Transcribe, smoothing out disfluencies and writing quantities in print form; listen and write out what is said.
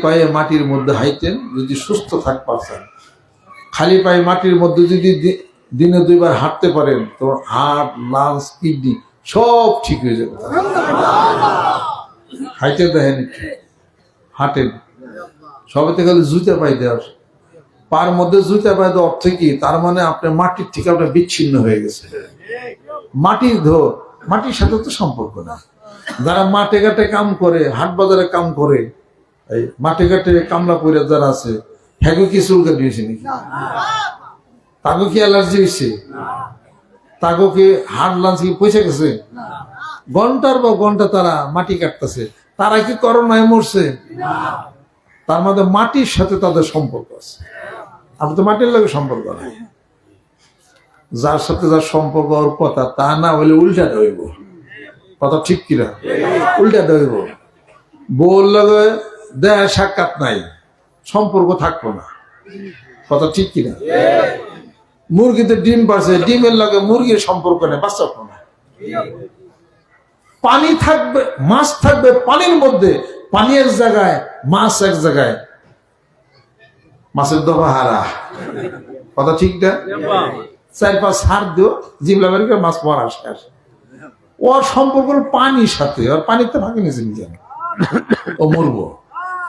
পায়ে মাটির মধ্যে হাইতেন যদি সুস্থ থাকতেন, খালি পায়ে মাটির মধ্যে যদি দিনে 2 বার হাঁটতে পারেন তো হার্ট, লাংস, কিডনি সব ঠিক হয়ে যাবে। হাইতে দেখেন, হাঁটেন, সবে থেকে জুতা পাই দেওয়ার, পার মধ্যে জুতা পাই দেওয়ার অর্থ কি? তার মানে আপনার মাটির থেকে আপনার বিচ্ছিন্ন হয়ে গেছে। মাটির সাথে তো সম্পর্ক না। যারা মাঠে ঘাটে কাম করে, হাট বাজারে কাম করে, এই মাঠে ঘাটে কামলা করে যারা আছে, হ্যাঁ কি চুলকা দিয়েছে নাকি? তাকে কি অ্যালার্জি হয়েছে? তাকে কি হার্ট, লাঞ্চ কি পয়সা গেছে? ঘন্টার পর ঘন্টা তারা মাটি কাটতেছে, তারা কি করোনায় মরছে? তার মধ্যে মাটির সাথে তাদের সম্পর্ক আছে। আপনি তো মাটির লোকের সম্পর্ক নাই। যার সাথে যার সম্পর্ক ওর কথা, তা না হইলে উল্টা হইব। কথা ঠিক কিনা? উল্টা হইব। বউর লগে দেয় সাক্ষাৎ নাই, সম্পর্ক থাকবো না। কথা ঠিক কিনা? মুরগিতে ডিম পারছে, ডিমের লগে মুরগির সম্পর্ক নেই, বাচ্চা না। পানি থাকবে, মাছ থাকবে পানির মধ্যে, পানি এক জায়গায়, মাছ এক জায়গায়, মাছের দফা হারা। কথা ঠিক না? 4-5 হার দিও, জিবলা বের করে মাছ মারা শেষ। ওর সম্পর্ক পানির সাথে, আর পানিতে ভাগে নিয়েছে নিজে, ও মরবো।